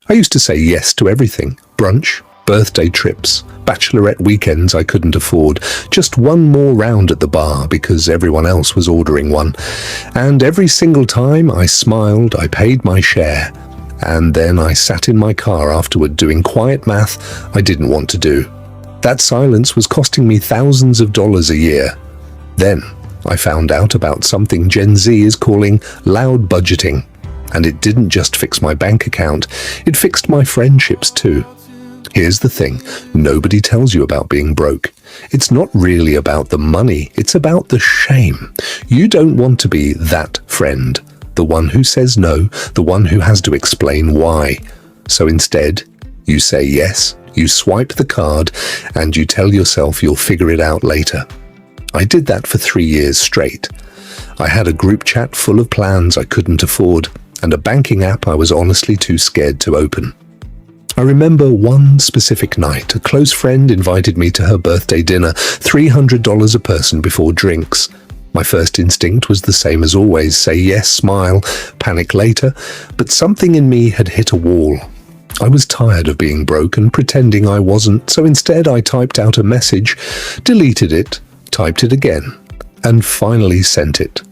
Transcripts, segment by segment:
I used to say yes to everything. Brunch, birthday trips, bachelorette weekends I couldn't afford, just one more round at the bar because everyone else was ordering one. And every single time I smiled, I paid my share. And then I sat in my car afterward doing quiet math I didn't want to do. That silence was costing me thousands of dollars a year. Then I found out about something Gen Z is calling loud budgeting. And it didn't just fix my bank account, it fixed my friendships too. Here's the thing, nobody tells you about being broke. It's not really about the money, it's about the shame. You don't want to be that friend, the one who says no, the one who has to explain why. So instead, you say yes, you swipe the card, and you tell yourself you'll figure it out later. I did that for 3 years straight. I had a group chat full of plans I couldn't afford, and a banking app I was honestly too scared to open. I remember one specific night, a close friend invited me to her birthday dinner, $300 a person before drinks. My first instinct was the same as always, say yes, smile, panic later, but something in me had hit a wall. I was tired of being broke and pretending I wasn't, so instead I typed out a message, deleted it, typed it again, and finally sent it.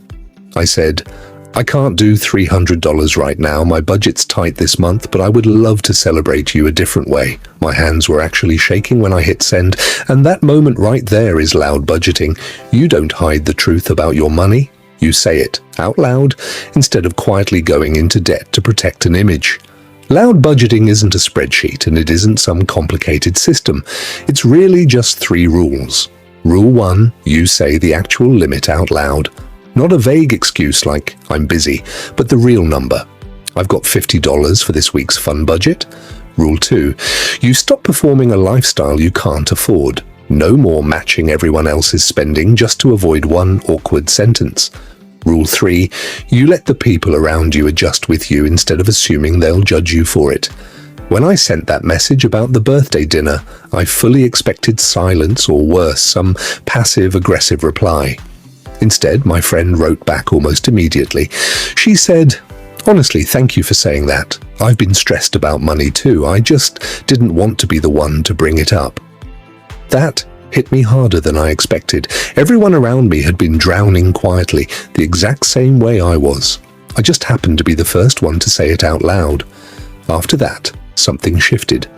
I said, I can't do $300 right now, my budget's tight this month, but I would love to celebrate you a different way. My hands were actually shaking when I hit send, and that moment right there is loud budgeting. You don't hide the truth about your money, you say it out loud instead of quietly going into debt to protect an image. Loud budgeting isn't a spreadsheet and it isn't some complicated system. It's really just 3 rules. Rule 1, you say the actual limit out loud. Not a vague excuse like, I'm busy, but the real number. I've got $50 for this week's fun budget. Rule 2, you stop performing a lifestyle you can't afford. No more matching everyone else's spending just to avoid one awkward sentence. Rule 3, you let the people around you adjust with you instead of assuming they'll judge you for it. When I sent that message about the birthday dinner, I fully expected silence or worse, some passive-aggressive reply. Instead, my friend wrote back almost immediately. She said, honestly, thank you for saying that. I've been stressed about money too. I just didn't want to be the one to bring it up. That hit me harder than I expected. Everyone around me had been drowning quietly, the exact same way I was. I just happened to be the first one to say it out loud. After that, something shifted.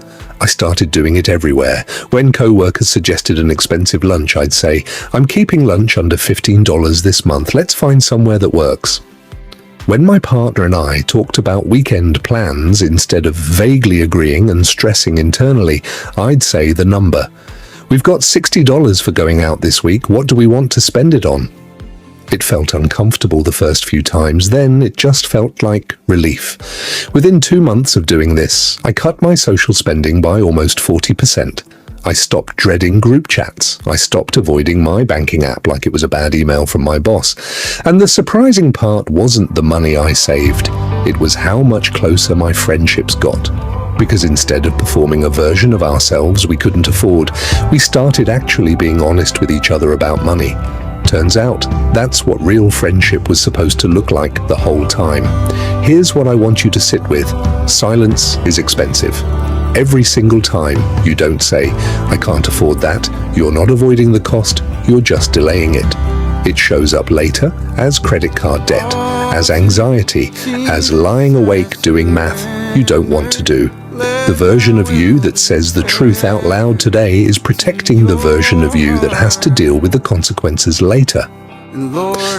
I started doing it everywhere. When co-workers suggested an expensive lunch, I'd say, I'm keeping lunch under $15 this month. Let's find somewhere that works. When my partner and I talked about weekend plans, instead of vaguely agreeing and stressing internally, I'd say the number. We've got $60 for going out this week. What do we want to spend it on? It felt uncomfortable the first few times, then it just felt like relief. Within 2 months of doing this, I cut my social spending by almost 40%. I stopped dreading group chats. I stopped avoiding my banking app like it was a bad email from my boss. And the surprising part wasn't the money I saved. It was how much closer my friendships got. Because instead of performing a version of ourselves we couldn't afford, we started actually being honest with each other about money. Turns out, that's what real friendship was supposed to look like the whole time. Here's what I want you to sit with. Silence is expensive. Every single time you don't say, I can't afford that, you're not avoiding the cost, you're just delaying it. It shows up later as credit card debt, as anxiety, as lying awake doing math you don't want to do. The version of you that says the truth out loud today is protecting the version of you that has to deal with the consequences later.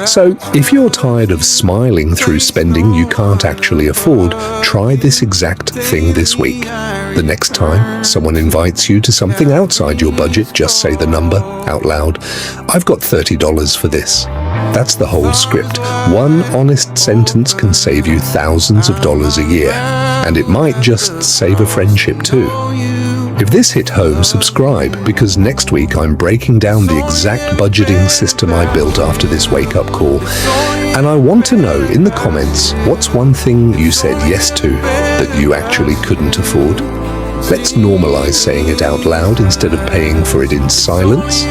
So, if you're tired of smiling through spending you can't actually afford, try this exact thing this week. The next time someone invites you to something outside your budget, just say the number out loud. I've got $30 for this. That's the whole script. One honest sentence can save you thousands of dollars a year. And it might just save a friendship too. If this hit home, subscribe, because next week I'm breaking down the exact budgeting system I built after this wake-up call. And I want to know in the comments, what's one thing you said yes to that you actually couldn't afford? Let's normalize saying it out loud instead of paying for it in silence.